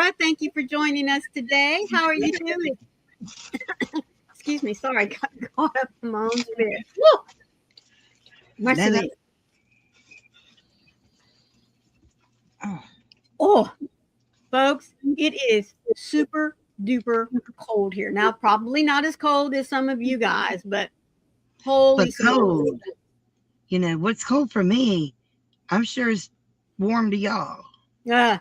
Laura. Thank you for joining us today. How are you doing? Excuse me. Sorry, I got caught up in my own spirit. Mercy. Oh, folks, it is super duper cold here. Now, probably not as cold as some of you guys, but holy cold. You know, what's cold for me, I'm sure is warm to y'all. Yeah.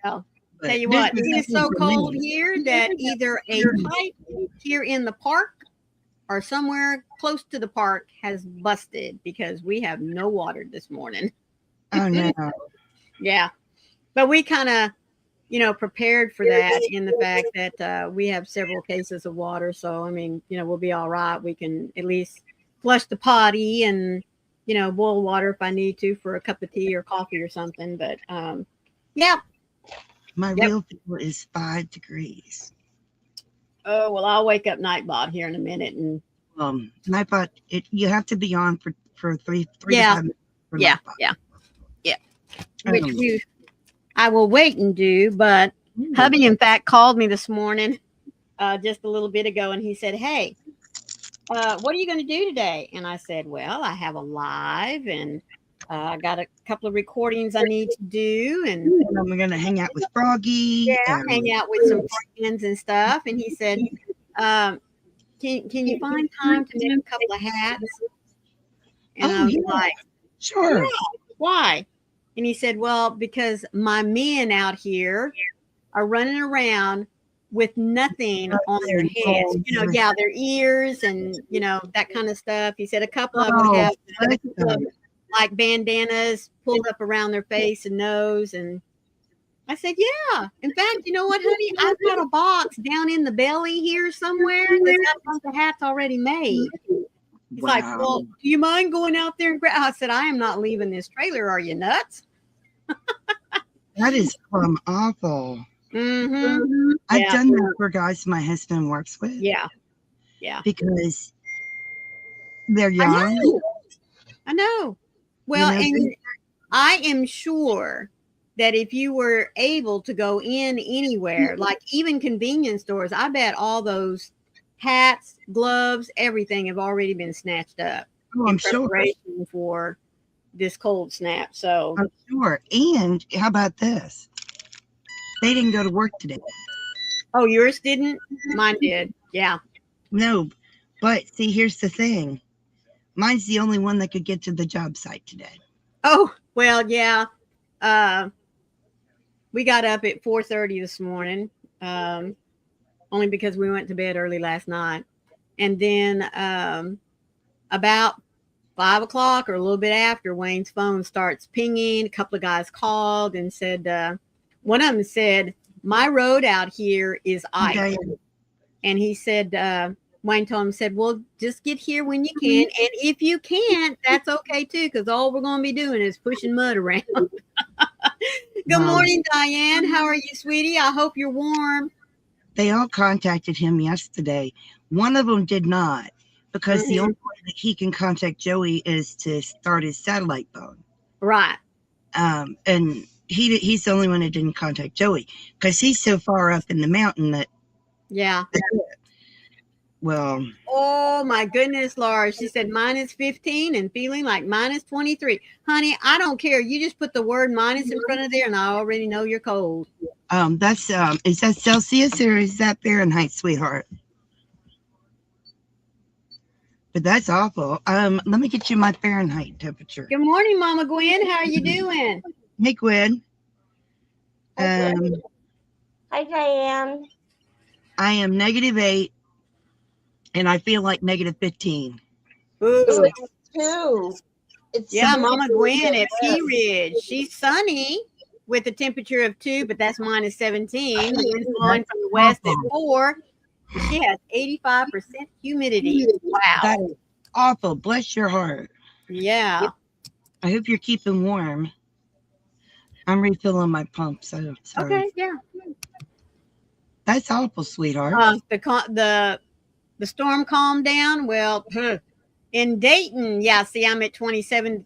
Well, tell you what, it is so cold here that either a pipe here in the park or somewhere close to the park has busted because we have no water this morning. Oh, no. Yeah. But we kind of, prepared for that in the fact that we have several cases of water. So, I mean, we'll be all right. We can at least flush the potty and, boil water if I need to for a cup of tea or coffee or something. But, yeah. My real feel is 5 degrees. Oh, well, I'll wake up Nightbot here in a minute. And Nightbot, you have to be on for three to 5 minutes. Yeah. Which I will wait and do, but hubby, in fact, called me this morning just a little bit ago, and he said, hey, what are you going to do today? And I said, well, I have a live, and I got a couple of recordings I need to do, and I'm going to hang out with Froggy. Yeah, hang out with some friends and stuff. And he said, can you find time to make a couple of hats? And I was like, sure. Yeah, why? And he said, well, because my men out here are running around with nothing on their heads. Their ears and, that kind of stuff. He said a couple of them have like bandanas pulled up around their face and nose. And I said, yeah. In fact, you know what, honey? I've got a box down in the belly here somewhere that's got a bunch of hats already made. He's like, well, do you mind going out there and grab? I said, I am not leaving this trailer. Are you nuts? That is awful. Mm-hmm. I've done that for guys my husband works with. Yeah. Because they're young. I know. Well, and I am sure that if you were able to go in anywhere, like even convenience stores, I bet all those hats, gloves, everything have already been snatched up in preparation for this cold snap. So I'm sure. And how about this? They didn't go to work today. Oh, yours didn't? Mine did. Yeah. No, but see, here's the thing. Mine's the only one that could get to the job site today. Oh, well, yeah. We got up at 4:30 this morning. Only because we went to bed early last night. And then about 5 o'clock or a little bit after, Wayne's phone starts pinging. A couple of guys called and said, one of them said, my road out here is ice. Okay. And he said, Wayne told him, said, well, just get here when you can. And if you can't, that's okay too, because all we're going to be doing is pushing mud around. Good morning, Diane. How are you, sweetie? I hope you're warm. They all contacted him yesterday. One of them did not, because the only way that he can contact Joey is to start his satellite phone. Right. And he's the only one that didn't contact Joey, because he's so far up in the mountain that. Yeah. Well. Oh, my goodness, Laura. She said minus 15 and feeling like minus 23. Honey, I don't care. You just put the word minus in front of there, and I already know you're cold. That's is that Celsius or is that Fahrenheit, sweetheart? But that's awful. Let me get you my Fahrenheit temperature. Good morning, Mama Gwen. How are you doing? Hey, Gwen. Hi, Diane. I am -8, and I feel like -15. Ooh. Too. It's Mama Gwen at Pea Ridge. She's sunny with a temperature of 2, but that's minus 17. The wind's blowing from the west at 4. She has 85% humidity. Wow. That is awful. Bless your heart. Yeah. I hope you're keeping warm. I'm refilling my pump, so sorry. Okay, yeah. That's awful, sweetheart. The storm calmed down. Well, in Dayton, see, I'm at 27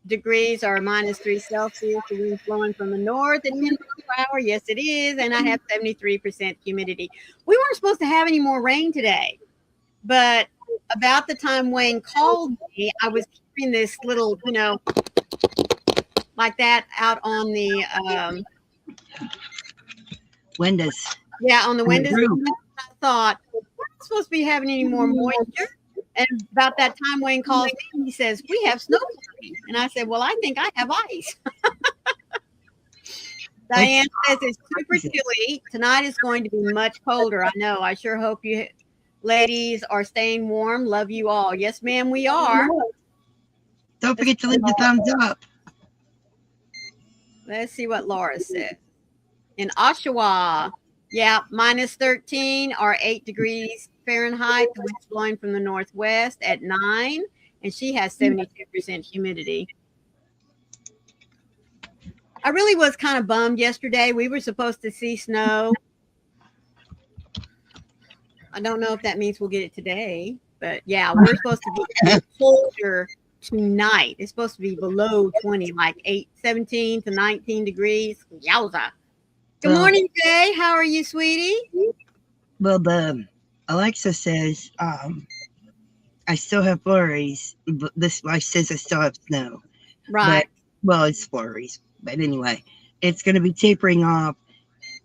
degrees or -3 Celsius. The wind's blowing from the north at 10 miles per hour. Yes, it is. And I have 73% humidity. We weren't supposed to have any more rain today, but about the time Wayne called me, I was hearing this little, like that out on the Windows. yeah, on the On the windows. roof. I thought, we're not supposed to be having any more moisture. And about that time Wayne calls me, he says, we have snow coming. And I said, well, I think I have ice. Diane says it's super chilly. Tonight is going to be much colder. I know. I sure hope you ladies are staying warm. Love you all. Yes, ma'am, we are. Don't forget to leave the thumbs up. Let's see what Laura said. In Oshawa, yeah, -13 or 8 degrees Fahrenheit. The wind's blowing from the northwest at 9, and she has 72% humidity. I really was kind of bummed yesterday. We were supposed to see snow. I don't know if that means we'll get it today, but yeah, we're supposed to be colder tonight. It's supposed to be below 20, like 17 to 19 degrees. Yowza. Good morning, Jay. How are you, sweetie? Well, the Alexa says I still have flurries. But this wife says I still have snow. Right. But, well, it's flurries. But anyway, it's going to be tapering off.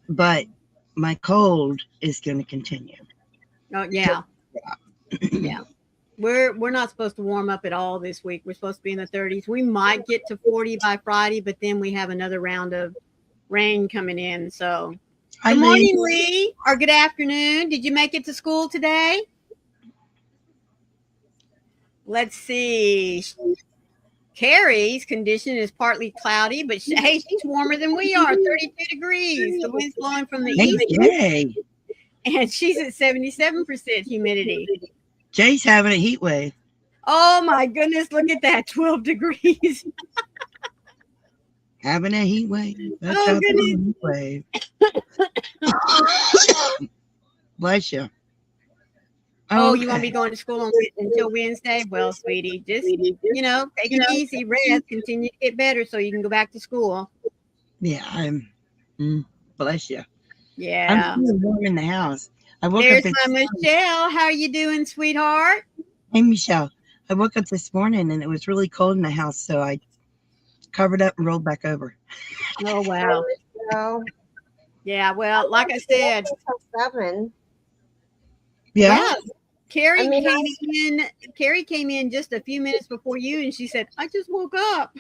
But my cold is going to continue. Oh, yeah. Yeah. We're not supposed to warm up at all this week. We're supposed to be in the 30s. We might get to 40 by Friday, but then we have another round of rain coming in. So good morning, Lee, or good afternoon. Did you make it to school today? Let's see. Carrie's condition is partly cloudy, but hey, she's warmer than we are, 32 degrees. The wind's blowing from the east. And she's at 77% humidity. Jay's having a heat wave. Oh my goodness, look at that, 12 degrees. Having a heat wave. That's oh, goodness. Heat wave. Bless you. Oh, you won't be going to school until Wednesday? Well, sweetie, just, take it easy, rest, continue to get better so you can go back to school. Yeah, bless you. Yeah. I'm still warm in the house. There's my Michelle. How are you doing, sweetheart? Hey, Michelle. I woke up this morning and it was really cold in the house, so I covered up and rolled back over. Oh, wow. Yeah, well, like I said. 7. Yeah. Carrie came in just a few minutes before you, and she said, I just woke up.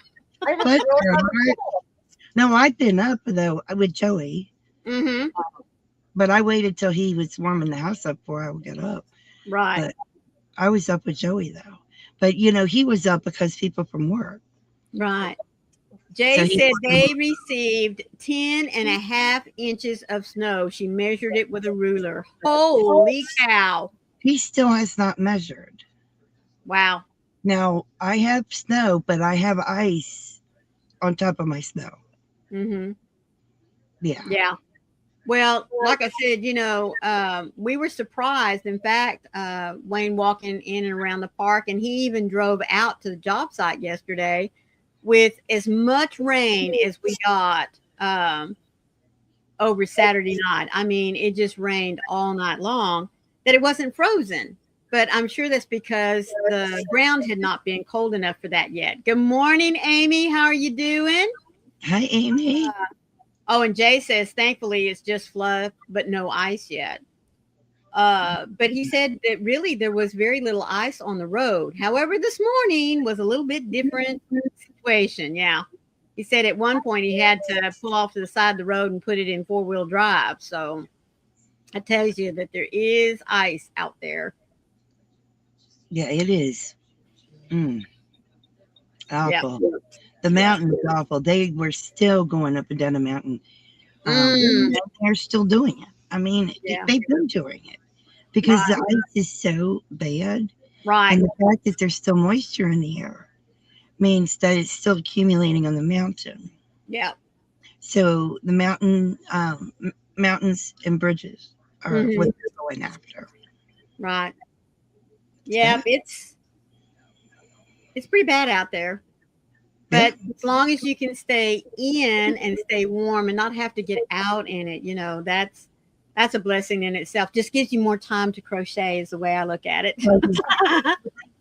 No, I've been up, though, with Joey. Mm-hmm. But I waited till he was warming the house up before I would get up. Right. But I was up with Joey, though. But, he was up because people from work. Right. Jay said they received 10.5 inches of snow. She measured it with a ruler. Holy cow. He still has not measured. Wow. Now, I have snow, but I have ice on top of my snow. Mm-hmm. Yeah. Yeah. Well, like I said, we were surprised. In fact, Wayne walking in and around the park, and he even drove out to the job site yesterday with as much rain as we got over Saturday night. I mean, it just rained all night long, that it wasn't frozen. But I'm sure that's because the ground had not been cold enough for that yet. Good morning, Amy. How are you doing? Hi, Amy. And Jay says, thankfully, it's just fluff, but no ice yet. But he said that really there was very little ice on the road. However, this morning was a little bit different situation. Yeah. He said at one point he had to pull off to the side of the road and put it in 4-wheel drive. So that tells you that there is ice out there. Yeah, it is. Awful. Yep. The mountain is awful. They were still going up and down the mountain. And they're still doing it. I mean, they've been doing it because the ice is so bad. Right. And the fact that there's still moisture in the air means that it's still accumulating on the mountain. Yeah. So the mountains and bridges are what they're going after. Right. Yeah, it's pretty bad out there. But as long as you can stay in and stay warm and not have to get out in it, that's a blessing in itself. Just gives you more time to crochet is the way I look at it.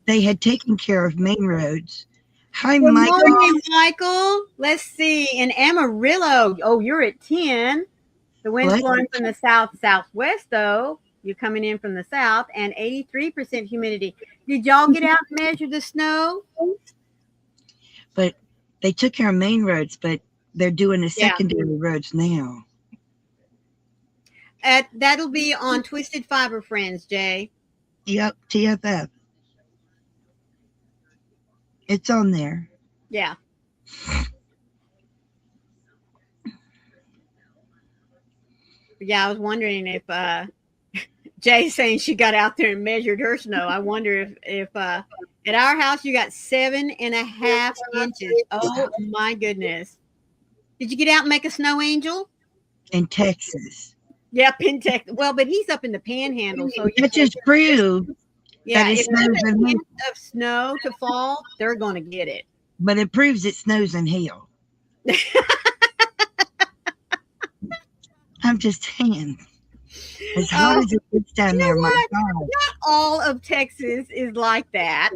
They had taken care of main roads. Hi, Good Michael. morning, Michael. Let's see. In Amarillo, you're at 10. The wind's blowing from the southwest, though. You're coming in from the south, and 83% humidity. Did y'all get out and measure the snow? But they took care of main roads, but they're doing the secondary roads now. That'll be on Twisted Fiber Friends, Jay. Yep, TFF. It's on there. Yeah. Yeah, I was wondering if Jay's saying she got out there and measured her snow. I wonder if at our house you got 7.5 inches. Oh my goodness! Did you get out and make a snow angel? In Texas. Yep, in Texas. Well, but he's up in the Panhandle, so that just proved. Yeah, if there's a hint of snow to fall, they're going to get it. But it proves it snows in hell. I'm just saying. As hot as it gets down there, my God. Not all of Texas is like that.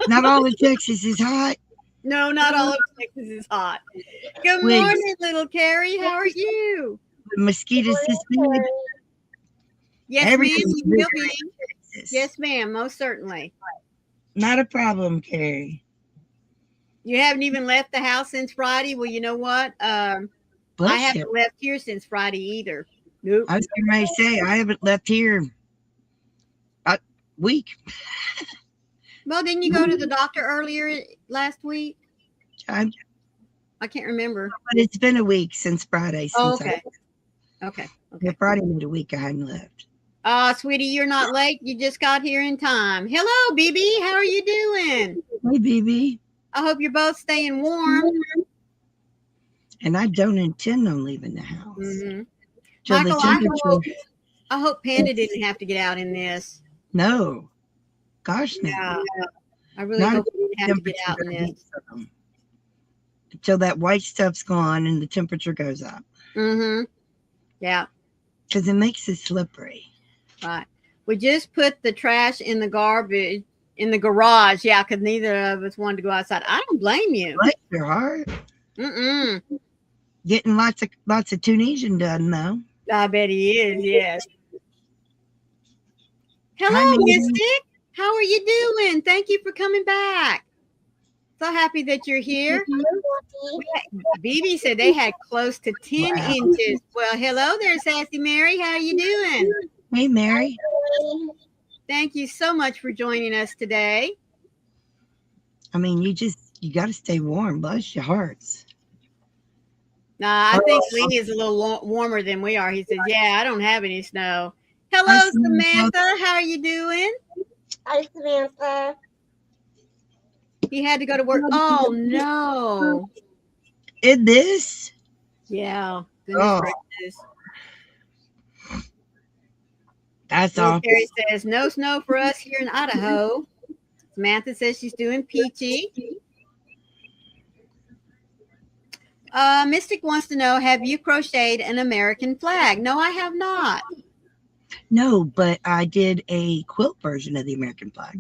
Not all of Texas is hot. No, not all of Texas is hot. Good morning, little Carrie. How are you? The mosquitoes is big. Yes, ma'am. You will be. Yes, ma'am. Most certainly. Not a problem, Carrie. You haven't even left the house since Friday. Well, you know what? I haven't left here since Friday either. Nope. I was going to say I haven't left here a week. Well, didn't you go to the doctor earlier last week? I can't remember. But it's been a week since Friday. Okay. Yeah, Friday made a week I hadn't left. Sweetie, you're not late. You just got here in time. Hello, BB. How are you doing? Hey, BB. I hope you're both staying warm. And I don't intend on leaving the house. Mm-hmm. Michael, I hope Panda didn't have to get out in this. No. Gosh, no. Yeah. I really hope he didn't have to get out in this. Until that white stuff's gone and the temperature goes up. Mm-hmm. Yeah. Because it makes it slippery. Right. We just put the trash in the garbage in the garage. Yeah, because neither of us wanted to go outside. I don't blame you. Bless your heart. Mm-mm. Getting lots of Tunisian done though. I bet he is. Yes. Hello, Mystic. How are you doing? Thank you for coming back. So happy that you're here. BB said they had close to 10 inches. Well, hello there, Sassy Mary. How are you doing? Hey, Mary. Thank you so much for joining us today. I mean, you got to stay warm. Bless your hearts. I think Lee is a little warmer than we are. He says, yeah, I don't have any snow. Hello, Samantha. How are you doing? Hi, Samantha. He had to go to work. Oh, no. In this? Yeah. Goodness gracious. That's all. Terry says, no snow for us here in Idaho. Samantha says she's doing peachy. Mystic wants to know, have you crocheted an American flag? No, I have not. No, but I did a quilt version of the American flag.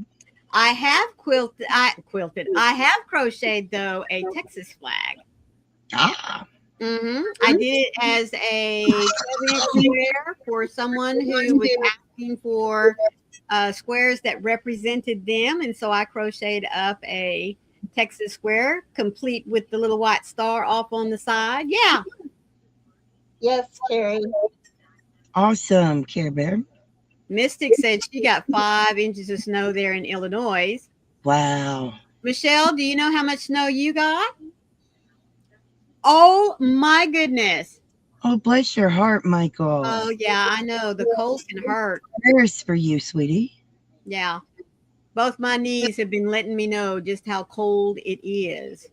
I have quilted. I have crocheted, though, a Texas flag. Ah. Mm-hmm. I did it as a 12-inch square for someone who was asking for squares that represented them. And so I crocheted up a Texas square, complete with the little white star off on the side. Yeah. Yes, Carrie. Awesome, Care Bear. Mystic said she got 5 inches of snow there in Illinois. Wow. Michelle, do you know how much snow you got? Oh, my goodness. Oh, bless your heart, Michael. Oh, yeah, I know. The cold can hurt. Prayers for you, sweetie. Yeah. Both my knees have been letting me know just how cold it is.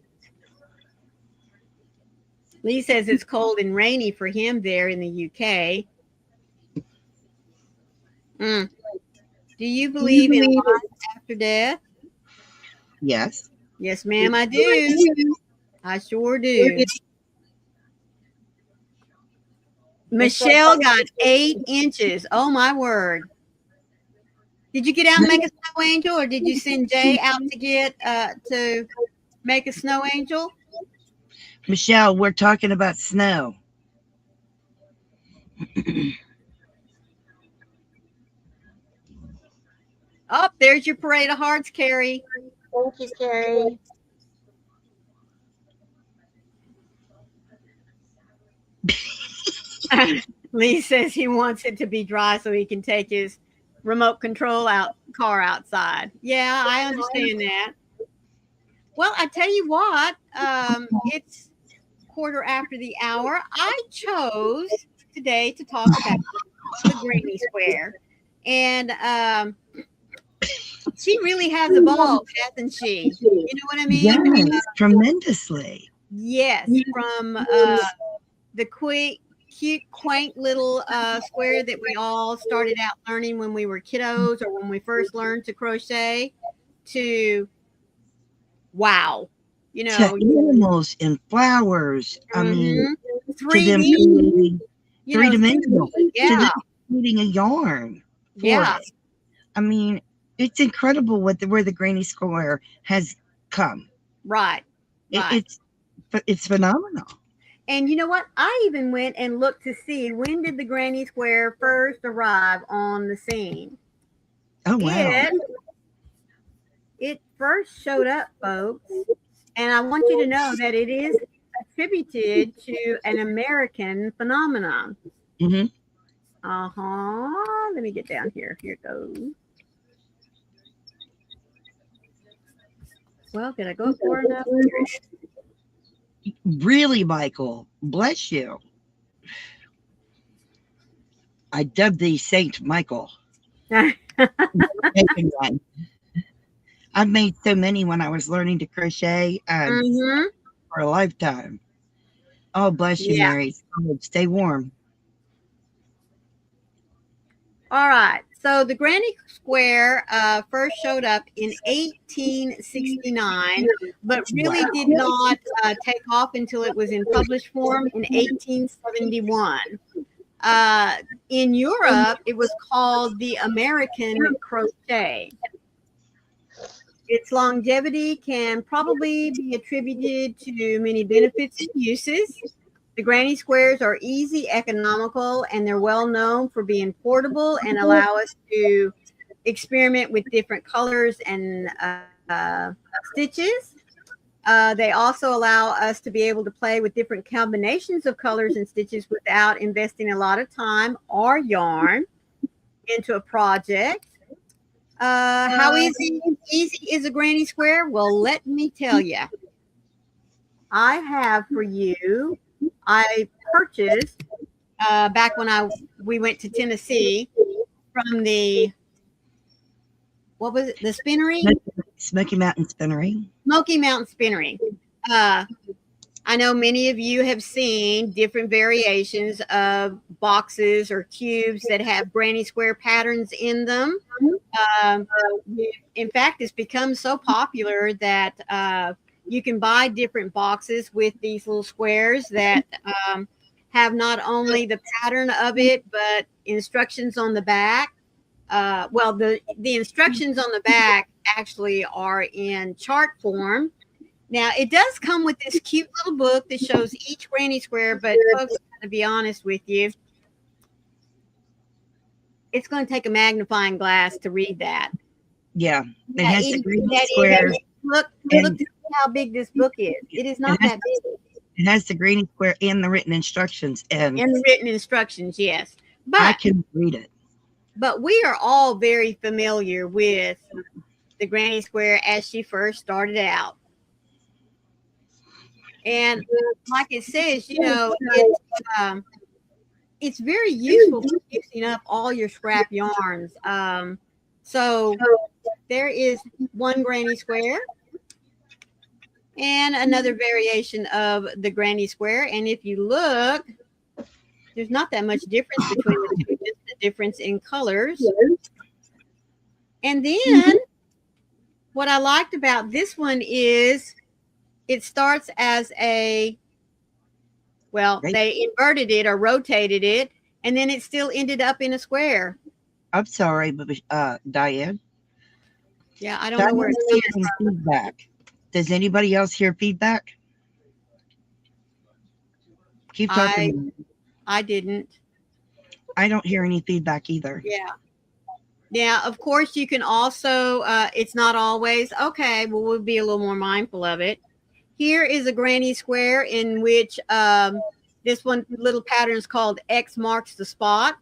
Lee says it's cold and rainy for him there in the UK. Do you believe in life after death? Yes. Yes, ma'am, I do. I sure do. Michelle got 8 inches. Oh, my word. Did you get out and make a snow angel, or did you send Jay out to make a snow angel? Michelle, we're talking about snow. Oh, there's your parade of hearts, Carrie. Thank you, Carrie. Lee says he wants it to be dry so he can take his remote control car outside. Yeah, I understand that. Well, I tell you what, it's 1:15. I chose today to talk about the Granny Square, and she really has evolved, hasn't she? You know what I mean? Yes, tremendously. Yes, from the cute, quaint little square that we all started out learning when we were kiddos or when we first learned to crochet to wow, you To know, animals and flowers. I mean, to them 3D, creating you know, three-dimensional, to yeah, them creating a yarn for yeah, it. I mean, it's incredible where the Granny Square has come. right, right. It's phenomenal. And you know what? I even went and looked to see when did the Granny Square first arrive on the scene. Oh wow! It first showed up, folks, and I want you to know that it is attributed to an American phenomenon. Mm-hmm. Let me get down here. Here it goes. Well, did I go far enough? Really, Michael, bless you. I dubbed thee Saint Michael. I've made so many when I was learning to crochet for a lifetime. Oh, bless you, Mary. Stay warm. All right. So the Granny Square first showed up in 1869, but really did not take off until it was in published form in 1871. In Europe, it was called the American crochet. Its longevity can probably be attributed to many benefits and uses. The Granny Squares are easy, economical, and they're well known for being portable and allow us to experiment with different colors and stitches. They also allow us to be able to play with different combinations of colors and stitches without investing a lot of time or yarn into a project. How easy is a Granny Square? Well, let me tell you. I have for you, I purchased back when we went to Tennessee from the, what was it? The spinnery? Smoky Mountain Spinnery. Smoky Mountain Spinnery. I know many of you have seen different variations of boxes or cubes that have Granny Square patterns in them. In fact, it's become so popular that you can buy different boxes with these little squares that have not only the pattern of it, but instructions on the back. Well, the instructions on the back actually are in chart form. Now, it does come with this cute little book that shows each Granny Square, but folks, to be honest with you, it's going to take a magnifying glass to read that. Yeah, it has the Granny Square. Look how big this book is. It is not that big. It has the Granny Square and the written instructions. And the written instructions, yes. But I can read it. But we are all very familiar with the Granny Square as she first started out. And like it says, you know, it's very useful for using up all your scrap yarns. So there is one Granny Square and another variation of the Granny Square. And if you look, there's not that much difference between the two, just the difference in colors. And then what I liked about this one is it starts as a, well, they inverted it or rotated it, and then it still ended up in a square. I'm sorry, but Diane. Yeah, I don't know where it's coming from. Feedback. Does anybody else hear feedback? Keep talking. I didn't. I don't hear any feedback either. Yeah. Yeah, of course you can also, it's not always, okay, well, we'll be a little more mindful of it. Here is a granny square in which this one little pattern is called X marks the spot.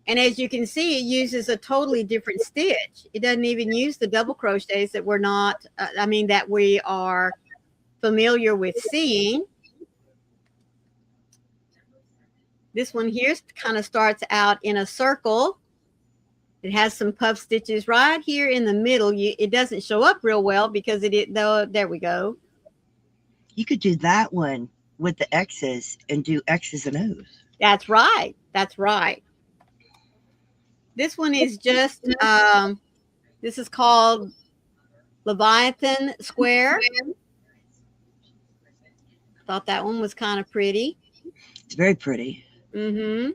And as you can see, it uses a totally different stitch. It doesn't even use the double crochets that we're not, that we are familiar with seeing. This one here kind of starts out in a circle. It has some puff stitches right here in the middle. It doesn't show up real well because there we go. You could do that one with the X's and do X's and O's. That's right. That's right. This one is just, this is called Leviathan Square. Thought that one was kind of pretty. It's very pretty. Mm-hmm.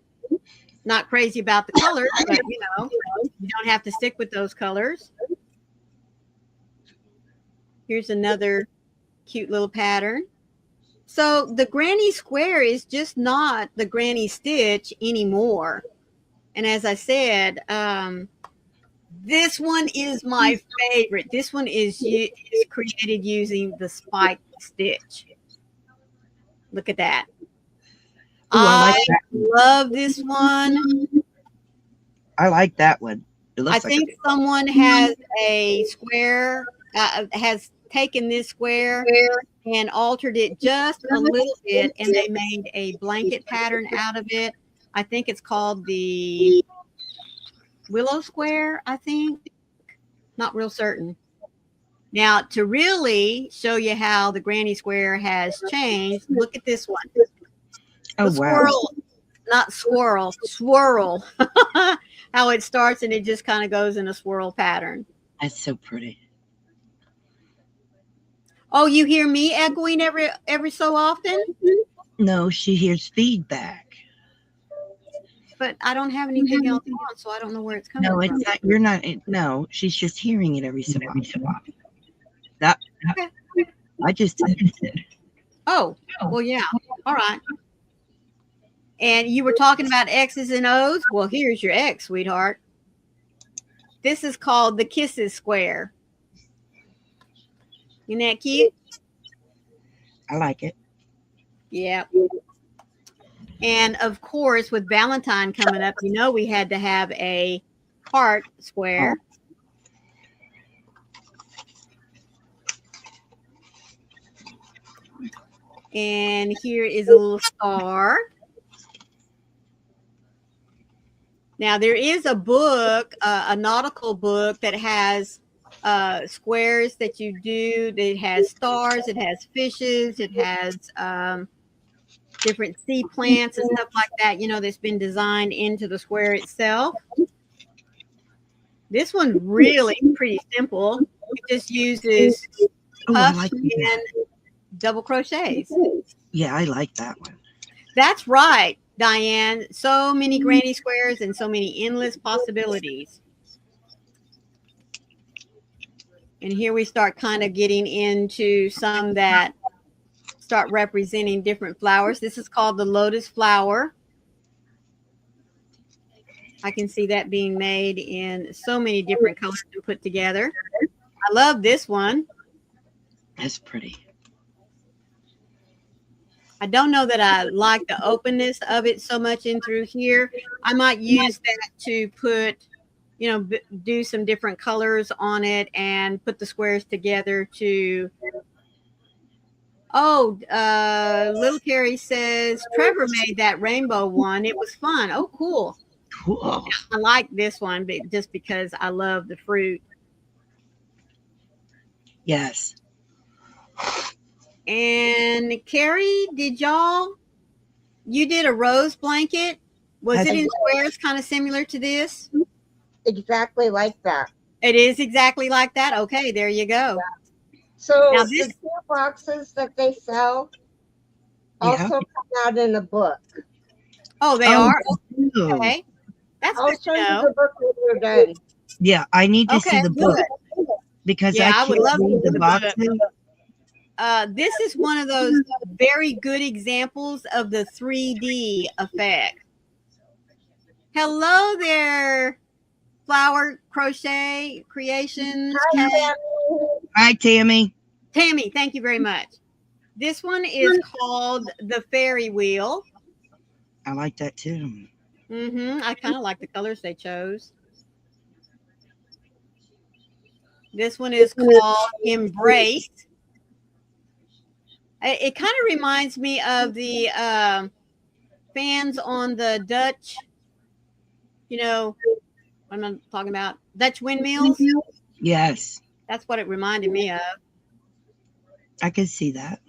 Not crazy about the colors, but you don't have to stick with those colors. Here's another cute little pattern. So the granny square is just not the granny stitch anymore. And as I said, this one is my favorite. This one is created using the spike stitch. Look at that. Ooh, I love this one. I like that one. I think someone has a square, has taken this square and altered it just a little bit, and they made a blanket pattern out of it. I think it's called the Willow Square, I think. Not real certain. Now, to really show you how the granny square has changed, look at this one. Oh, squirrel, wow. Not squirrel, swirl. How it starts and it just kind of goes in a swirl pattern. That's so pretty. Oh, you hear me echoing every so often? No, she hears feedback. But I don't have anything else on, so I don't know where it's coming from. No, it's not. You're not. No, she's just hearing it every so often. That. Okay. I just did. Oh, well, yeah. All right. And you were talking about X's and O's. Well, here's your X, sweetheart. This is called the Kisses Square. Isn't that cute? I like it. Yeah. And of course, with Valentine coming up, we had to have a heart square. And here is a little star. Now, there is a book, a nautical book that has squares that you do. It has stars, it has fishes, it has different sea plants and stuff like that, that's been designed into the square itself. This one's really pretty simple. It just uses puffs and double crochets. Yeah, I like that one. That's right, Diane. So many granny squares and so many endless possibilities. And here we start kind of getting into some that start representing different flowers. This is called the lotus flower. I can see that being made in so many different colors and put together. I love this one. That's pretty. I don't know that I like the openness of it so much in through here. I might use that to put, do some different colors on it and put the squares together to. Oh, Little Carrie says Trevor made that rainbow one. It was fun. Oh, cool. Cool. I like this one, but just because I love the fruit. Yes. And Carrie, you did a rose blanket? Was it in squares kind of similar to this? Exactly like that. It is exactly like that. Okay, there you go. So Now the this, two boxes that they sell Yeah. also come out in a book. oh, they Oh, are? no. Okay. That's I'll good show to you know. the book when we're done. Yeah, I need to see Okay, the book good. because Yeah, I I would can't love to read see the the book. boxes. This is one of those very good examples of the 3D effect. Hello there, Flower Crochet Creations. Hi, Tammy. Hi, Tammy. Tammy, thank you very much. This one is called the Fairy Wheel. I like that too. I kind of like the colors they chose. This one is called Embrace. It kind of reminds me of the fans on the Dutch, you know, what I'm talking about, Dutch windmills. Yes, That's what it reminded me of. I can see that.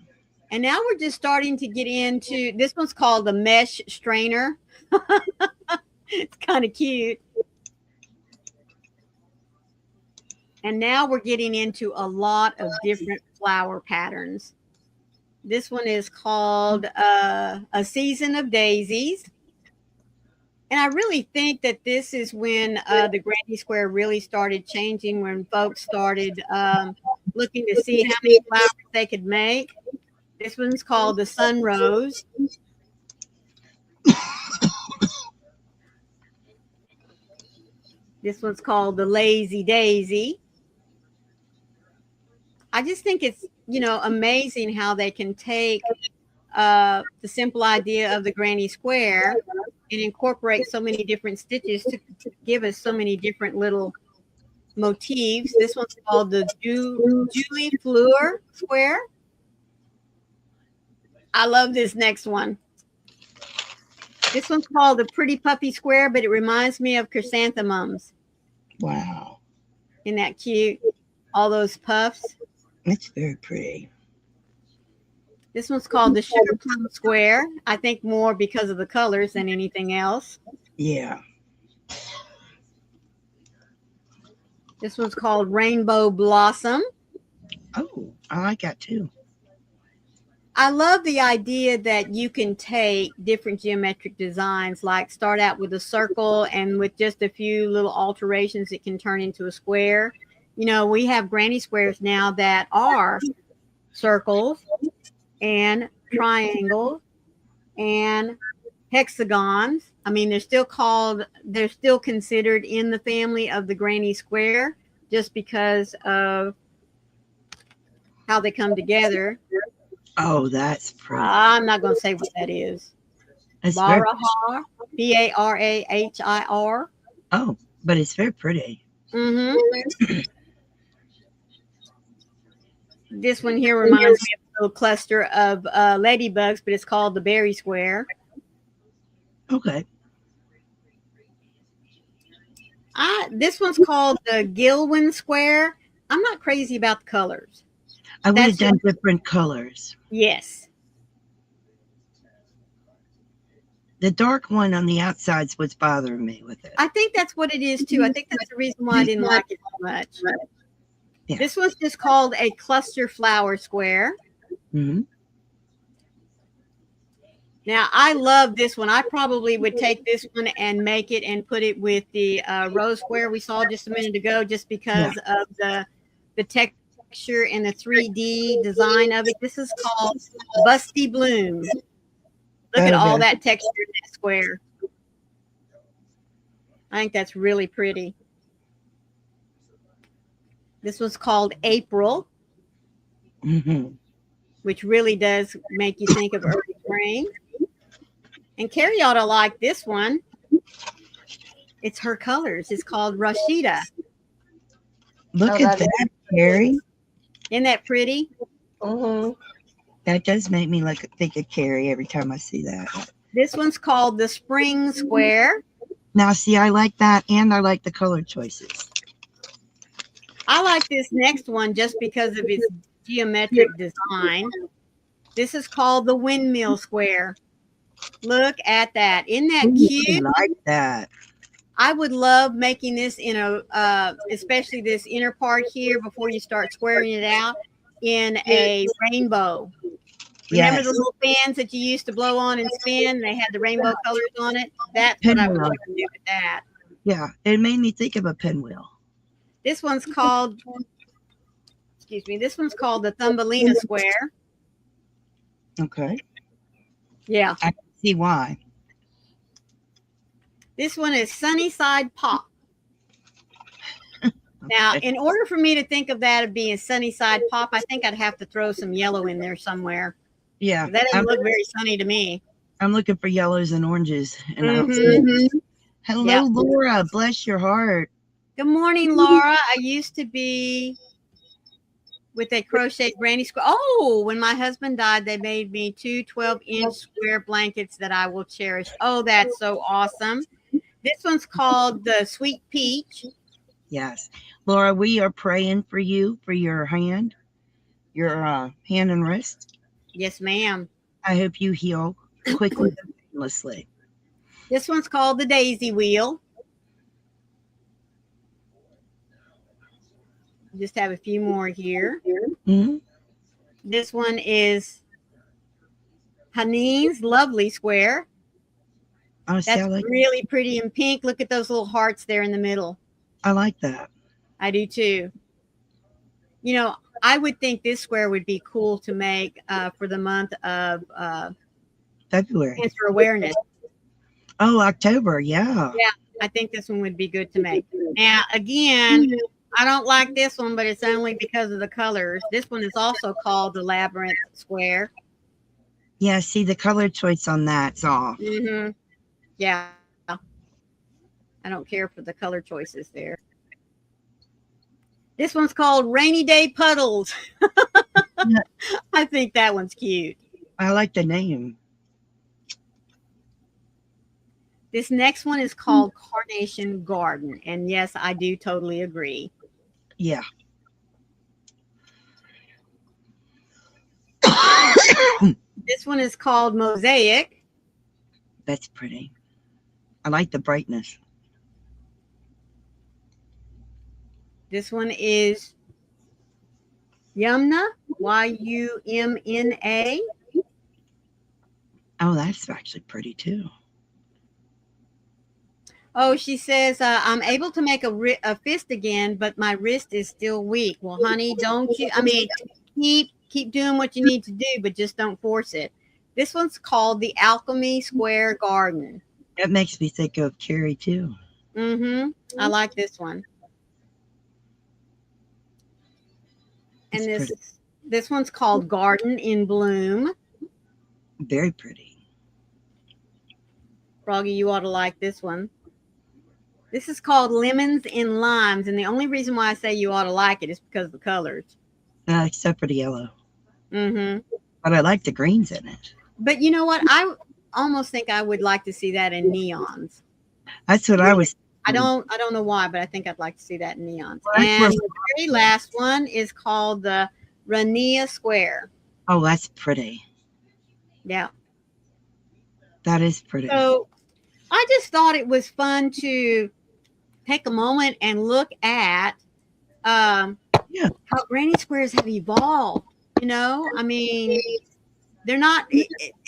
And now we're just starting to get into, this one's called the Mesh Strainer. It's kind of cute. And now we're getting into a lot of different flower patterns. This one is called A Season of Daisies. And I really think that this is when the Granny Square really started changing, when folks started looking to see how many flowers they could make. This one's called the Sun Rose. This one's called the Lazy Daisy. I just think it's, amazing how they can take the simple idea of the Granny Square and incorporate so many different stitches to give us so many different little motifs. This one's called the Julie Fleur Square. I love this next one. This one's called the Pretty Puppy Square, but it reminds me of chrysanthemums. Wow. Isn't that cute? All those puffs. It's very pretty. This one's called the Sugar Plum Square. I think more because of the colors than anything else. Yeah. This one's called Rainbow Blossom. Oh, I like that too. I love the idea that you can take different geometric designs, like start out with a circle and with just a few little alterations, it can turn into a square. We have granny squares now that are circles and triangles and hexagons. I mean, they're still considered in the family of the granny square just because of how they come together. Oh, that's pretty. I'm not going to say what that is. Barahar, Barahir. Oh, but it's very pretty. This one here reminds me of a little cluster of ladybugs, but it's called the Berry Square. Okay. This one's called the Gilwyn Square. I'm not crazy about the colors. I would have done different colors. Yes. The dark one on the outside's what's bothering me with it. I think that's what it is too. I think that's the reason why I didn't like it so much. Yeah. This one's just called a cluster flower square. Mm-hmm. Now, I love this one. I probably would take this one and make it and put it with the rose square we saw just a minute ago, just because of the texture and the 3D design of it. This is called Busty Bloom. Look at all that texture in that square. I think that's really pretty. This was called April, which really does make you think of early spring. And Carrie ought to like this one. It's her colors. It's called Rashida. Look at that, Carrie. Isn't that pretty? That does make me think of Carrie every time I see that. This one's called the Spring Square. Now, see, I like that, and I like the color choices. I like this next one just because of its geometric design. This is called the Windmill Square. Look at that. Isn't that cute? I like that. I would love making this in especially this inner part here before you start squaring it out in a rainbow. Remember the little fans that you used to blow on and spin? They had the rainbow colors on it. That's what I would like to do with that. Yeah, it made me think of a pinwheel. This one's called, excuse me, this one's called the Thumbelina Square. Okay. Yeah. I can see why. This one is Sunnyside Pop. Now, in order for me to think of that as being Sunnyside Pop, I think I'd have to throw some yellow in there somewhere. Yeah. That doesn't look very sunny to me. I'm looking for yellows and oranges. And I don't see it. Hello, Laura. Bless your heart. Good morning, Laura. I used to be with a Crochet Granny Square. Oh, when my husband died, they made me 2 12-inch square blankets that I will cherish. Oh, that's so awesome. This one's called the Sweet Peach. Yes. Laura, we are praying for you, for your hand and wrist. Yes, ma'am. I hope you heal quickly and painlessly. This one's called the Daisy Wheel. Just have a few more here. Mm-hmm. This one is Haneen's Lovely Square. Oh, That's really pretty in pink. Look at those little hearts there in the middle. I like that. I do too. You know, I would think this square would be cool to make for the month of February. Cancer Awareness. Oh, October. Yeah. Yeah, I think this one would be good to make. Now, again, I don't like this one, but it's only because of the colors. This one is also called the Labyrinth Square. Yeah, see, the color choice on that's off. Mm-hmm. Yeah. I don't care for the color choices there. This one's called Rainy Day Puddles. I think that one's cute. I like the name. This next one is called Carnation Garden. And yes, I do totally agree. Yeah. This one is called Mosaic. That's pretty. I like the brightness. This one is Yumna, Yumna. Oh, that's actually pretty too. Oh, she says, I'm able to make a fist again, but my wrist is still weak. Well, honey, don't you, I mean, keep doing what you need to do, but just don't force it. This one's called the Alchemy Square Garden. That makes me think of Carrie too. Mm-hmm. I like this one. And this one's called Garden in Bloom. Very pretty. Froggy, you ought to like this one. This is called Lemons and Limes, and the only reason why I say you ought to like it is because of the colors. Except for the yellow. Mm-hmm. But I like the greens in it. But you know what? I almost think I would like to see that in neons. That's what I was. I don't know why, but I think I'd like to see that in neons. And the very last one is called the Rania Square. Oh, that's pretty. Yeah. That is pretty. So I just thought it was fun to take a moment and look at how Granny Squares have evolved. You know, I mean, they're not,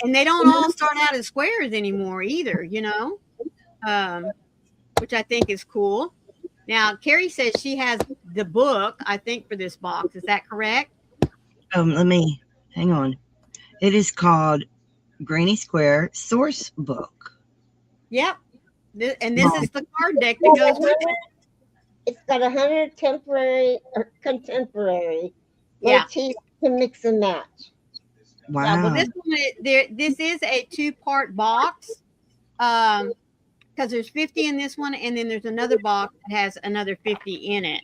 and they don't all start out as squares anymore either, you know, which I think is cool. Now, Carrie says she has the book, I think, for this box. Is that correct? Let me, hang on. It is called Granny Square Source Book. Yep. And this is the card deck that goes with it. It's got 100 temporary or contemporary motifs to mix and match. Wow. Yeah, well, this is a 2-part box because there's 50 in this one, and then there's another box that has another 50 in it.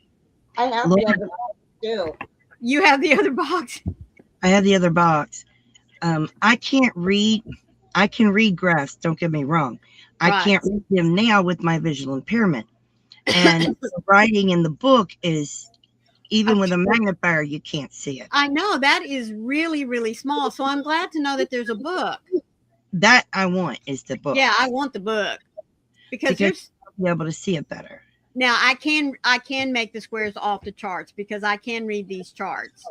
I have the other box too. You have the other box? I have the other box. I can't read. I can read graphs, don't get me wrong. I can't read them now with my visual impairment. And the writing in the book is, even with a magnifier, you can't see it. I know. That is really, really small. So I'm glad to know that there's a book. That I want is the book. Yeah, I want the book. Because there's be able to see it better. Now I can make the squares off the charts because I can read these charts.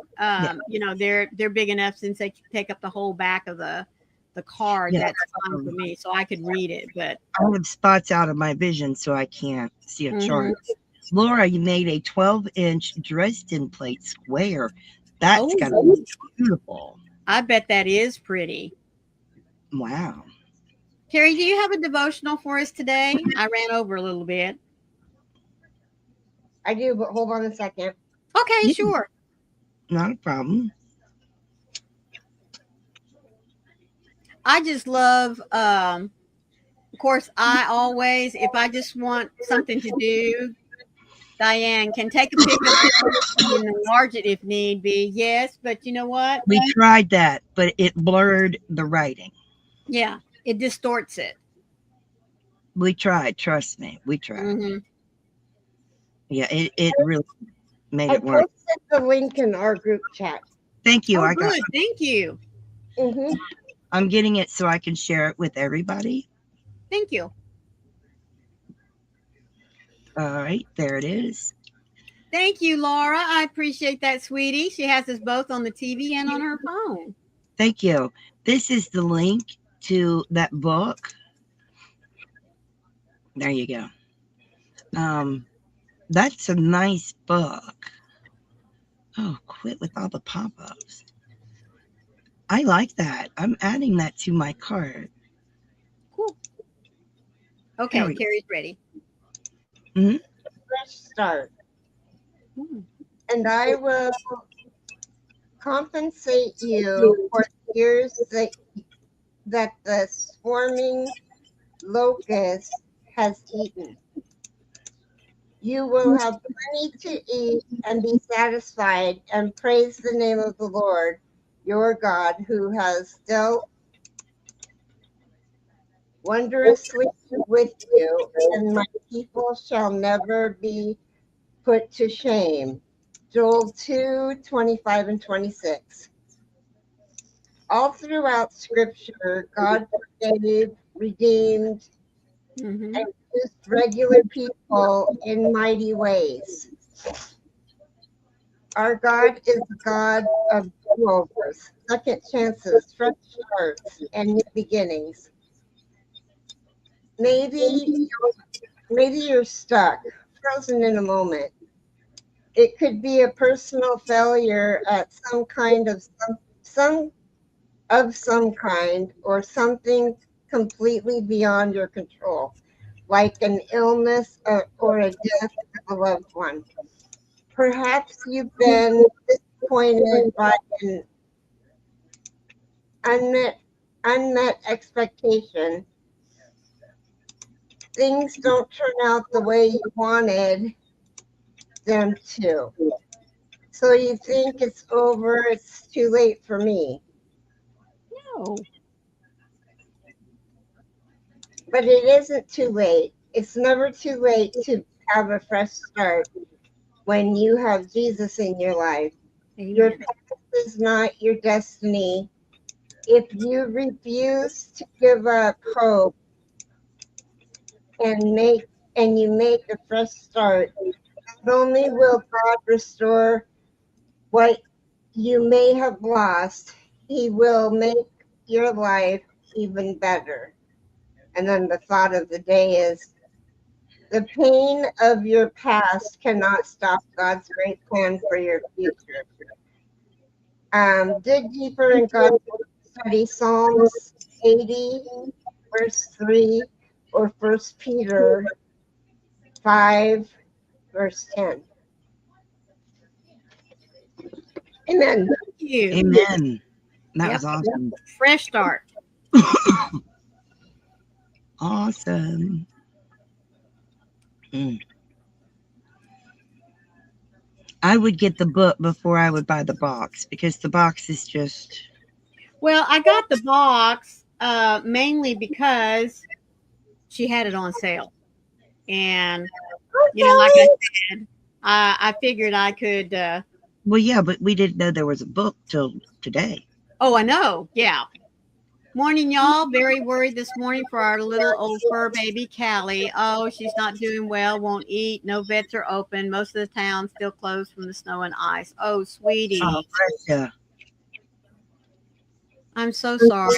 You know, they're big enough since they take up the whole back of the card. Yeah. That's fine for me, so I could read it. But I have spots out of my vision, so I can't see a chart. Laura, you made a 12-inch Dresden plate square. That's gotta be beautiful. I bet that is pretty. Wow. Terry, do you have a devotional for us today? I ran over a little bit. I do, but hold on a second. Okay, Yeah. sure. Not a problem. I just love, of course, I always, if I just want something to do, Diane can take a picture and enlarge it if need be. Yes, but you know what? We tried that, but it blurred the writing. Yeah, it distorts it. We tried. Trust me. We tried. Yeah, it really made it work. I posted the link in our group chat. Thank you. Oh, I good. got. Thank you. I'm getting it so I can share it with everybody. Thank you. All right, there it is. Thank you, Laura. I appreciate that, sweetie. She has us both on the TV and on her phone. Thank you. This is the link to that book. There you go. That's a nice book. Oh, quit with all the pop-ups. I like that. I'm adding that to my cart. Cool. Okay, Carrie's ready. Fresh start. And I will compensate you for the years that the swarming locust has eaten. You will have plenty to eat and be satisfied, and praise the name of the Lord your God, who has dealt wondrously with you, and my people shall never be put to shame. Joel 2:25 and 26. All throughout Scripture, God forgave, redeemed, and used regular people in mighty ways. Our God is a God of do-overs, second chances, fresh starts, and new beginnings. Maybe you're stuck, frozen in a moment. It could be a personal failure at some kind, or something completely beyond your control, like an illness or a death of a loved one. Perhaps you've been disappointed by an unmet expectation. Things don't turn out the way you wanted them to. So you think it's over, it's too late for me. No. But it isn't too late. It's never too late to have a fresh start when you have Jesus in your life. Amen. Your past is not your destiny. If you refuse to give up hope and you make a fresh start, not only will God restore what you may have lost, He will make your life even better. And then the thought of the day is, the pain of your past cannot stop God's great plan for your future. Dig deeper in God's study Psalms 80, verse 3, or 1 Peter 5, verse 10. Amen. Thank you. Amen. That was awesome. Fresh start. Awesome. I would get the book before I would buy the box, because the box is just... Well, I got the box mainly because she had it on sale. And, you know, like I said, I figured I could... Well, yeah, but we didn't know there was a book till today. Oh, I know. Yeah. Morning, y'all. Very worried this morning for our little old fur baby, Callie. Oh, she's not doing well, won't eat. No vets are open. Most of the town still closed from the snow and ice. Oh, sweetie. Oh, bless you. I'm so sorry.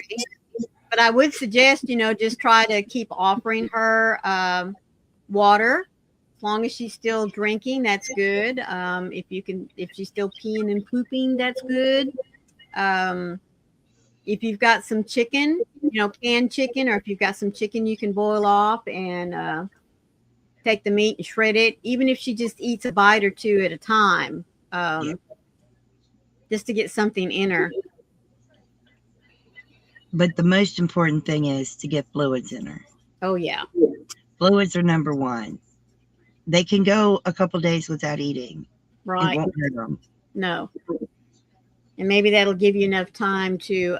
But I would suggest, just try to keep offering her water. As long as she's still drinking, that's good. If she's still peeing and pooping, that's good. If you've got some chicken, canned chicken, or if you've got some chicken you can boil off and take the meat and shred it, even if she just eats a bite or two at a time, just to get something in her. But the most important thing is to get fluids in her. Oh, yeah. Fluids are number one. They can go a couple days without eating. Right. It won't hurt them. No. And maybe that'll give you enough time to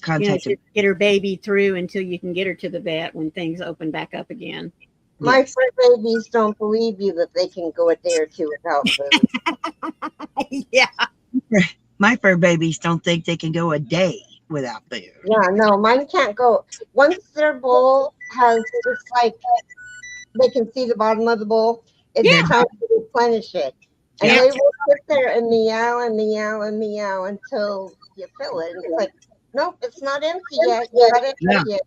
get her baby through until you can get her to the vet when things open back up again. My fur babies don't believe you that they can go a day or two without food. Yeah. My fur babies don't think they can go a day without food. Yeah, no, mine can't go. Once their bowl has, it's like they can see the bottom of the bowl, it's time to replenish it. And they will sit there and meow and meow and meow until you fill it. And it's like, nope, it's not empty yet. You gotta empty it.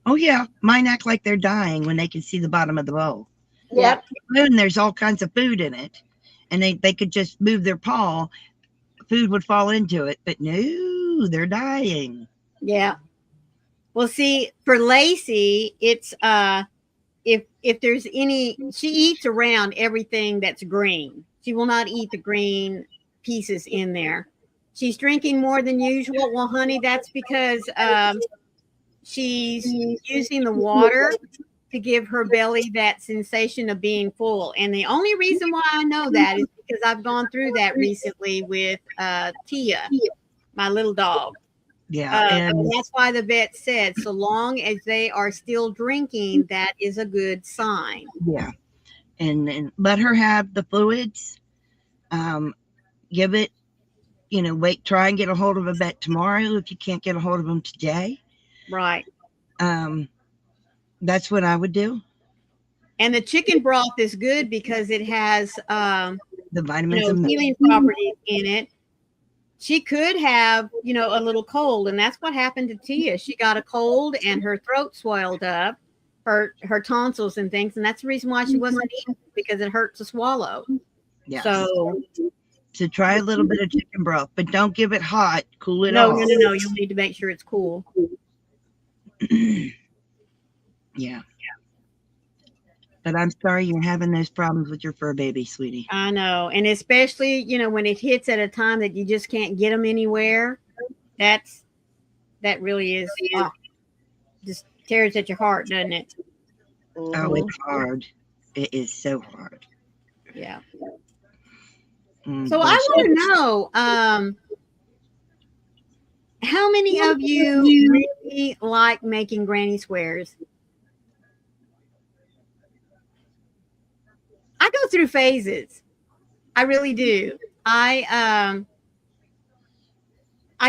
Oh, yeah. Mine act like they're dying when they can see the bottom of the bowl. Yep. And there's all kinds of food in it. And they could just move their paw. Food would fall into it. But no, they're dying. Yeah. Well, see, for Lacey, it's if there's any, she eats around everything that's green. She will not eat the green pieces in there. She's drinking more than usual. Well, honey, that's because she's using the water to give her belly that sensation of being full. And the only reason why I know that is because I've gone through that recently with Tia, my little dog. Yeah. And that's why the vet said, so long as they are still drinking, that is a good sign. Yeah. And let her have the fluids. Give it, try and get a hold of a vet tomorrow if you can't get a hold of them today. Right. That's what I would do. And the chicken broth is good because it has the vitamins and healing properties in it. She could have, a little cold, and that's what happened to Tia. She got a cold and her throat swelled up, her tonsils and things, and that's the reason why she wasn't eating, because it hurt to swallow. Yeah. So try a little bit of chicken broth, but don't give it hot. Cool it off. No. You'll need to make sure it's cool. Yeah. But I'm sorry you're having those problems with your fur baby, sweetie. I know. And especially, when it hits at a time that you just can't get them anywhere, that really is just tears at your heart, doesn't it? Oh, it's hard. It is so hard. Yeah. So I want to know, how many of you really like making granny squares? I go through phases. I really do. I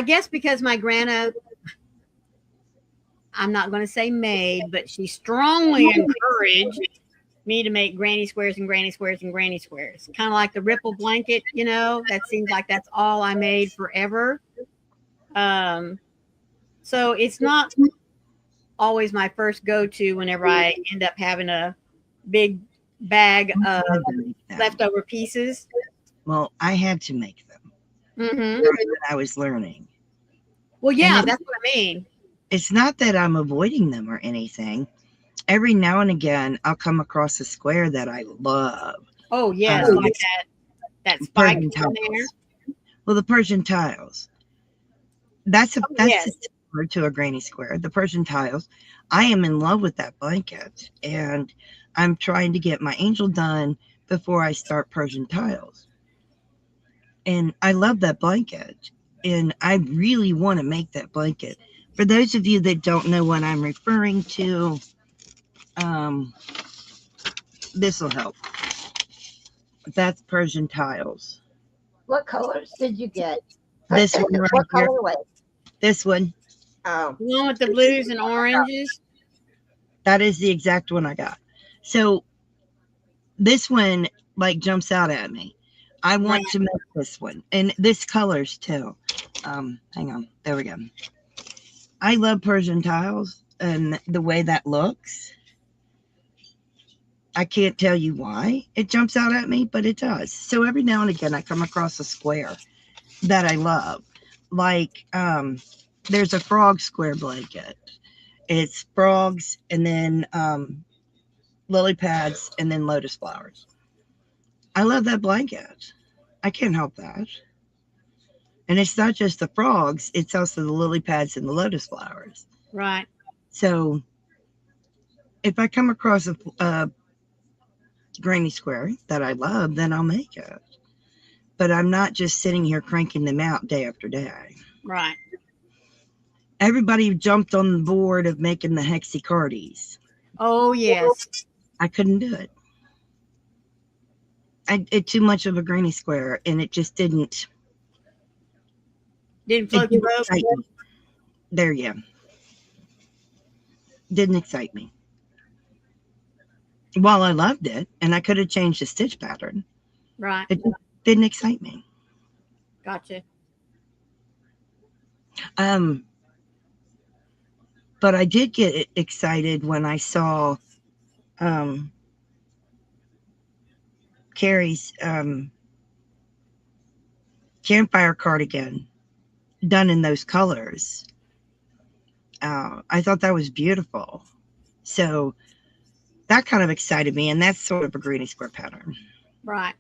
guess because my grandma, I'm not going to say made, but she strongly encouraged me to make granny squares and granny squares and granny squares. Kind of like the ripple blanket, that seems like that's all I made forever. So it's not always my first go-to whenever I end up having a big bag of leftover pieces. Well, I had to make them. Mm-hmm. I was learning. Well, yeah, that's what I mean. It's not that I'm avoiding them or anything. Every now and again, I'll come across a square that I love. Oh, yes, like that spike in there. Well, the Persian tiles. That's similar to a granny square. The Persian tiles. I am in love with that blanket, and I'm trying to get my angel done before I start Persian tiles. And I love that blanket, and I really want to make that blanket. For those of you that don't know what I'm referring to, this will help. That's Persian tiles. what colors did you get? This one right What here. colorway? This one. Oh, The one with the blues and oranges. That is the exact one I got. So this one like jumps out at me. I Right. want to make this one, and this colors too. Hang on, there we go. I love Persian tiles and the way that looks. I can't tell you why it jumps out at me, but it does. So every now and again, I come across a square that I love. Like, there's a frog square blanket. It's frogs and then lily pads and then lotus flowers. I love that blanket. I can't help that. And it's not just the frogs, it's also the lily pads and the lotus flowers. Right. So if I come across a granny square that I love, then I'll make it. But I'm not just sitting here cranking them out day after day. Right. Everybody jumped on the board of making the hexacardies. Oh, yes. I couldn't do it. It's too much of a granny square, and it just didn't. Didn't float your boat. Excite me. There, yeah. Didn't excite me. While I loved it, and I could have changed the stitch pattern, Right. it didn't excite me. Gotcha. But I did get excited when I saw Carrie's campfire cardigan done in those colors. I thought that was beautiful. So that kind of excited me, and that's sort of a granny square pattern. Right.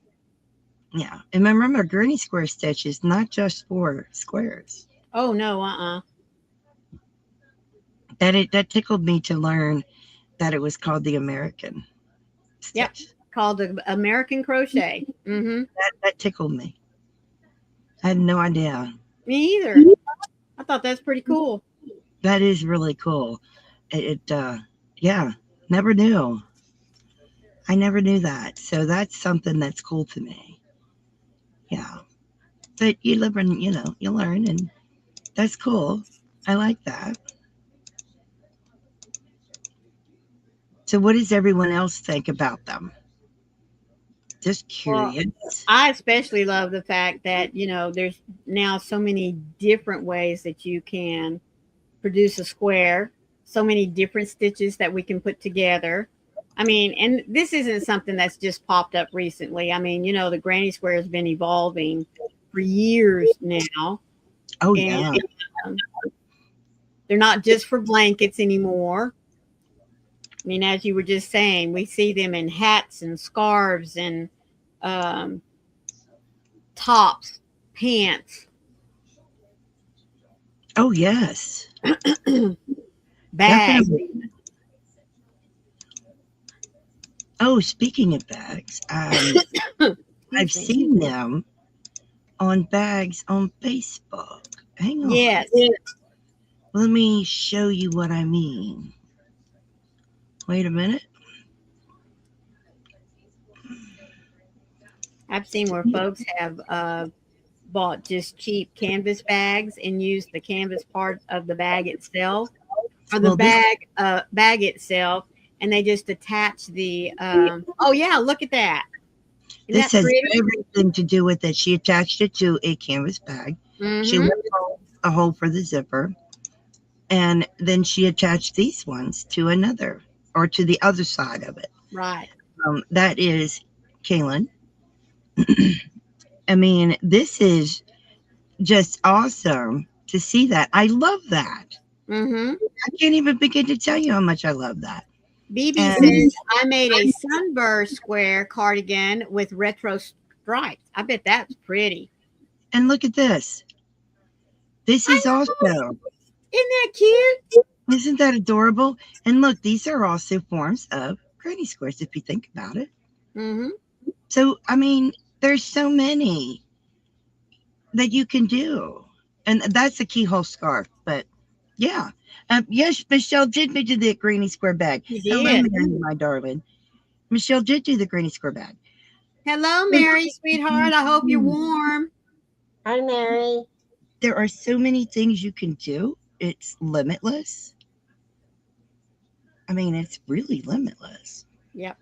Yeah. And remember, granny square stitch is not just for squares. Oh, no, That tickled me to learn that it was called the American stitch. Yep. Called the American crochet. Mm-hmm. That tickled me. I had no idea. Me either. I thought that's pretty cool. That is really cool. Yeah, never knew. I never knew that. So that's something that's cool to me. Yeah. But you live and, you learn, and that's cool. I like that. So what does everyone else think about them? Just curious. Well, I especially love the fact that, there's now so many different ways that you can produce a square, so many different stitches that we can put together. I mean, and this isn't something that's just popped up recently. I mean, the granny square has been evolving for years now. Oh, And yeah. they're not just for blankets anymore. I mean, as you were just saying, we see them in hats and scarves and tops, pants, Oh, yes. bags. Definitely. Oh, speaking of bags, I've seen them on bags on Facebook. Hang on. Yes. Let me show you what I mean. Wait a minute. I've seen where folks have bought just cheap canvas bags and used the canvas part of the bag itself, or the bag itself, and they just attach the. Oh yeah, look at that. Isn't This that has pretty? everything to do with it. She attached it to a canvas bag. She Mhm. left a hole for the zipper. And then she attached these ones to another, or to the other side of it. Right. That is Kaylin. I mean, this is just awesome to see that. I love that. Mhm. I can't even begin to tell you how much I love that. BB And- says I made a sunburst square cardigan with retro stripes. I bet that's pretty. And look at this. This is also, Isn't that cute? isn't that adorable? And look, these are also forms of granny squares if you think about it. Mhm. So, I mean, there's so many that you can do. And that's a keyhole scarf. But yeah. Yes, Michelle did do the granny square bag. You Hello, did. Mary, my darling. Michelle did do the granny square bag. Hello, Mary, sweetheart. I hope you're warm. Hi, Mary. There are so many things you can do it's limitless. I mean, it's really limitless. Yep.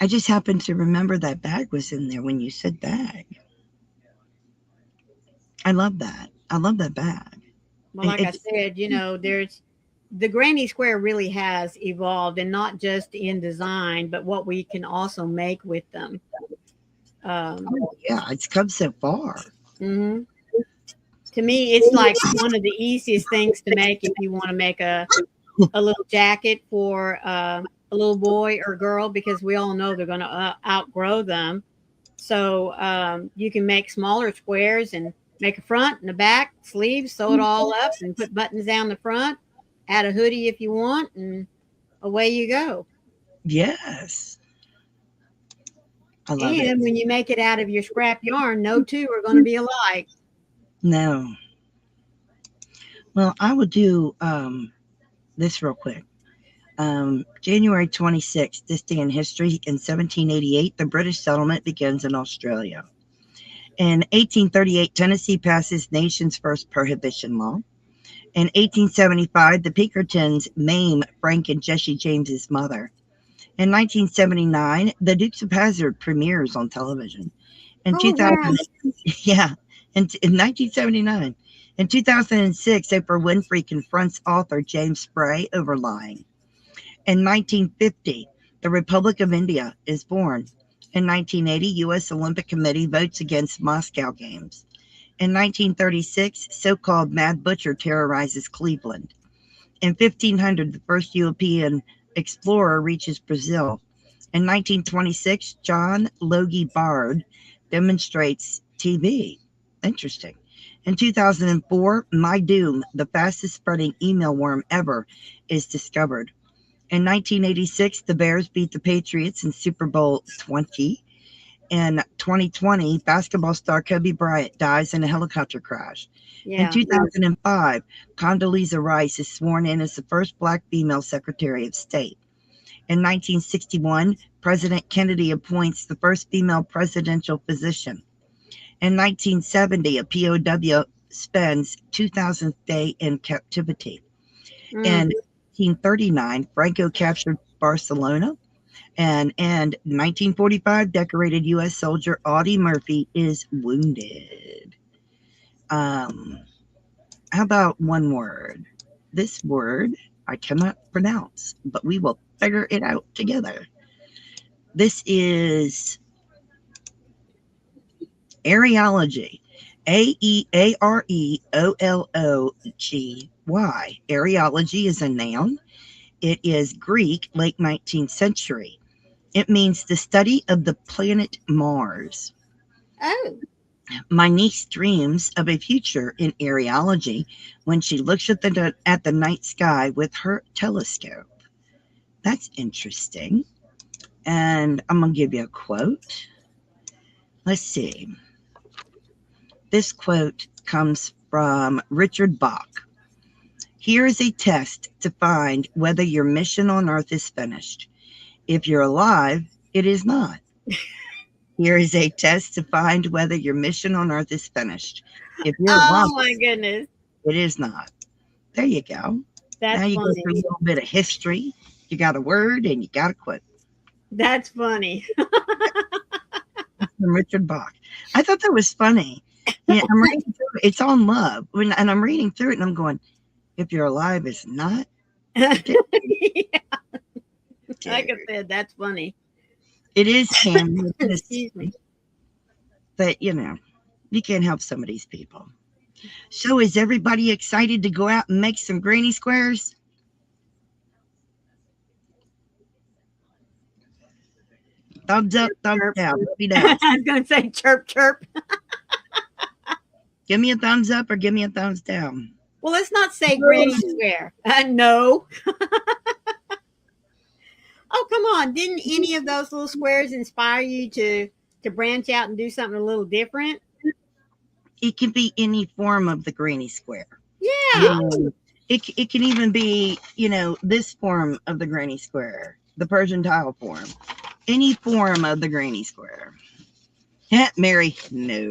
I just happened to remember that bag was in there when you said bag. I love that. I love that bag. Well, like I It's said, there's the granny square really has evolved, and not just in design, but what we can also make with them. Um, yeah, it's come so far. hmm To me, it's like one of the easiest things to make if you want to make a little jacket for a little boy or girl, because we all know they're going to outgrow them. So you can make smaller squares and make a front and a back, sleeves, sew it all up, and put buttons down the front. Add a hoodie if you want, and away you go. Yes, I love it. And when you make it out of your scrap yarn, no two are going to be alike. No, well, I will do this real quick. January 26th, this day in history, in 1788, the British settlement begins in Australia. In 1838, Tennessee passes nation's first prohibition law. In 1875, the Pinkertons maim Frank and Jessie James's mother. In 1979, The Dukes of Hazzard premieres on television. In Oh, 2000, wow. yeah, in 1979. In 2006, Oprah Winfrey confronts author James Spray over lying. In 1950, the Republic of India is born. In 1980, U.S. Olympic Committee votes against Moscow Games. In 1936, so-called Mad Butcher terrorizes Cleveland. In 1500, the first European explorer reaches Brazil. In 1926, John Logie Bard demonstrates TV. Interesting. In 2004, My Doom, the fastest spreading email worm ever, is discovered. In 1986, the Bears beat the Patriots in Super Bowl 20. In 2020, basketball star Kobe Bryant dies in a helicopter crash. In Yeah. 2005, Condoleezza Rice is sworn in as the first Black female Secretary of State. In 1961, President Kennedy appoints the first female presidential physician. In 1970, a POW spends 2000th day in captivity. In 1939, Franco captured Barcelona. And in 1945, decorated U.S. soldier Audie Murphy is wounded. How about one word? This word I cannot pronounce, but we will figure it out together. This is areology. Areolology. Areology is a noun. It is Greek, late 19th century. It means the study of the planet Mars. Oh. My niece dreams of a future in areology when she looks at the night sky with her telescope. That's interesting. And I'm going to give you a quote. Let's see. This quote comes from Richard Bach. Here is a test to find whether your mission on Earth is finished. If you're alive, it is not. Here is a test to find whether your mission on Earth is finished. If you're alive, Oh, my goodness. it is not. There you go. That's Now you go funny. through a little bit of history. You got a word and you got a quote. That's funny. From Richard Bach. I thought that was funny. Yeah, I'm reading through it. It's on love. And I'm reading through it and I'm going, if you're alive, it's not. Yeah. Like I said, that's funny. It is Tammy. Excuse me. But, you can't help some of these people. So is everybody excited to go out and make some granny squares? Thumbs up, thumbs down. Let me know. I was going to say chirp, chirp. Give me a thumbs up or give me a thumbs down. Well, let's not say granny square. No. Oh, come on. Didn't any of those little squares inspire you to branch out and do something a little different? It can be any form of the granny square. Yeah. It can even be, this form of the granny square, the Persian tile form. Any form of the granny square. Yeah, Mary, no.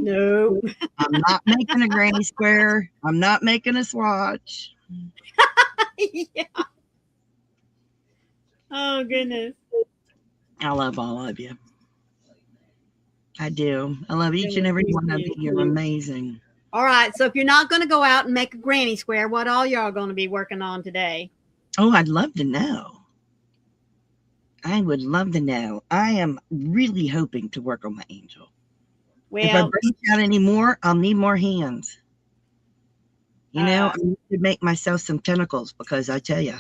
No. I'm not making a granny square. I'm not making a swatch. Yeah. Oh goodness. I love all of you. I do. I love each and Goodness, every me one of too. you. You're amazing. All right. So if you're not going to go out and make a granny square, what all y'all going to be working on today? Oh, I'd love to know. I would love to know. I am really hoping to work on my angel. If I Well, branch out any more, I'll need more hands. You know, uh, I need to make myself some tentacles because I tell you,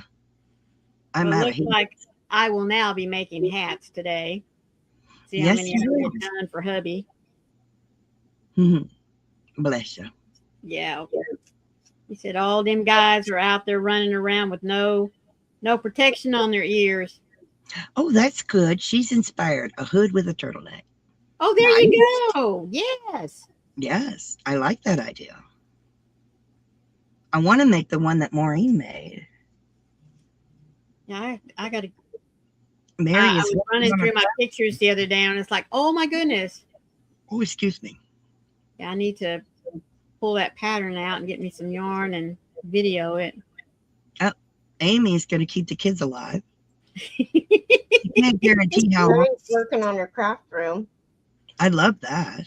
I'm well, it out of looks here. like I will now be making hats today. See how Yes, many I you can will. get done for hubby. Bless you. Yeah. He said all them guys are out there running around with no protection on their ears. Oh, that's good. She's inspired. A hood with a turtleneck. Oh, there Nice. you go. Yes. Yes, I like that idea. I want to make the one that Maureen made. Yeah, I got to. Mary I is was working running on her. through my pictures the other day, and it's like, oh my goodness. Oh, excuse me. Yeah, I need to pull that pattern out and get me some yarn and video it. Oh, Amy is going to keep the kids alive. You can't guarantee how long. Mary's working on her craft room. I love that.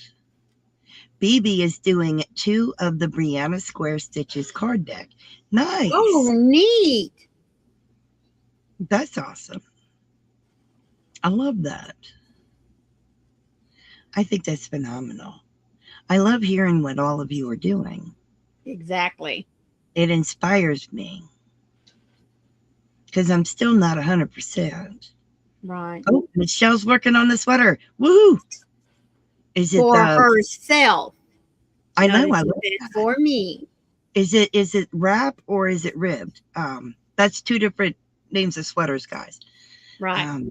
BB is doing 2 of the Brianna Square Stitches card deck. Nice. Oh, neat. That's awesome. I love that. I think that's phenomenal. I love hearing what all of you are doing. Exactly. It inspires me because I'm still not 100%. Right. Oh, Michelle's working on the sweater. Woohoo! Is it For the? herself. I know. Notice I she love said that. for me. Is it wrap or is it ribbed? That's 2 different names of sweaters, guys. Right.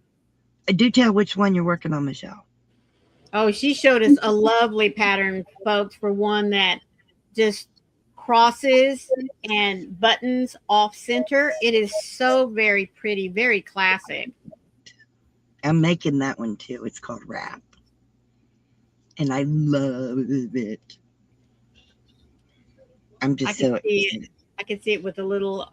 Do tell which one you're working on, Michelle. Oh, she showed us a lovely pattern, folks, for one that just crosses and buttons off center. It is so very pretty, very classic. I'm making that one too. It's called wrap, and I love it. I'm I just can so see excited. it. I can see it with a little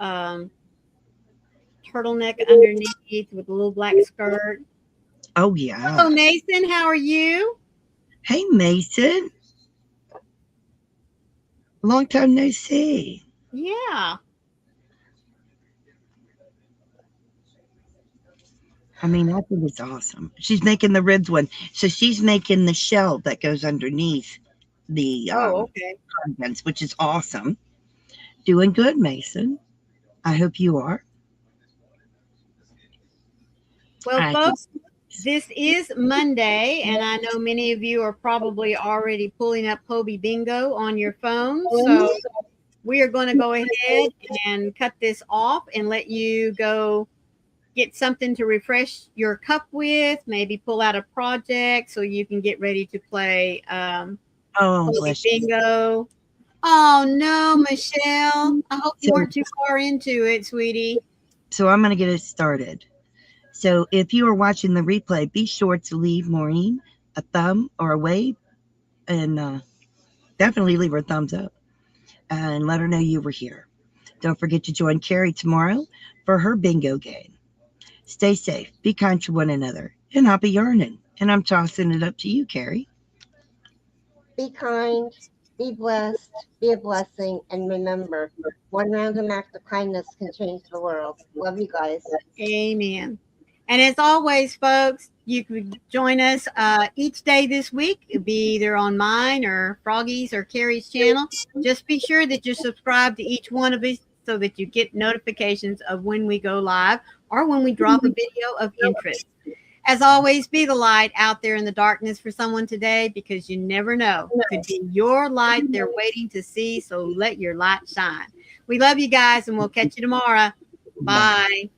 turtleneck underneath with a little black skirt. Oh yeah. Hello, Mason. How are you? Hey Mason. Long time no see. Yeah. I mean, I think it's awesome. She's making the ribs one, so she's making the shell that goes underneath the Oh, okay. contents, which is awesome. Doing good, Mason. I hope you are. Well, I think folks, this is Monday, and I know many of you are probably already pulling up Hobie Bingo on your phone. So we are going to go ahead and cut this off and let you go get something to refresh your cup with, maybe pull out a project so you can get ready to play oh Hobie bless you. Bingo. Oh, no, Michelle. I hope you So, weren't too far into it, sweetie. so I'm gonna get it started. So if you are watching the replay, be sure to leave Maureen a thumb or a wave, and definitely leave her a thumbs up and let her know you were here. Don't forget to join Carrie tomorrow for her bingo game. Stay safe, be kind to one another, and I'll be yarning. And I'm tossing it up to you, Carrie. Be kind, be blessed, be a blessing, and remember, one random act of kindness can change the world. Love you guys. Amen. And as always, folks, you could join us each day this week. It'll be either on mine or Froggy's or Carrie's channel. Just be sure that you're subscribed to each one of us so that you get notifications of when we go live or when we drop a video of interest. As always, be the light out there in the darkness for someone today because you never know. Could be your light they're waiting to see, so let your light shine. We love you guys, and we'll catch you tomorrow. Bye.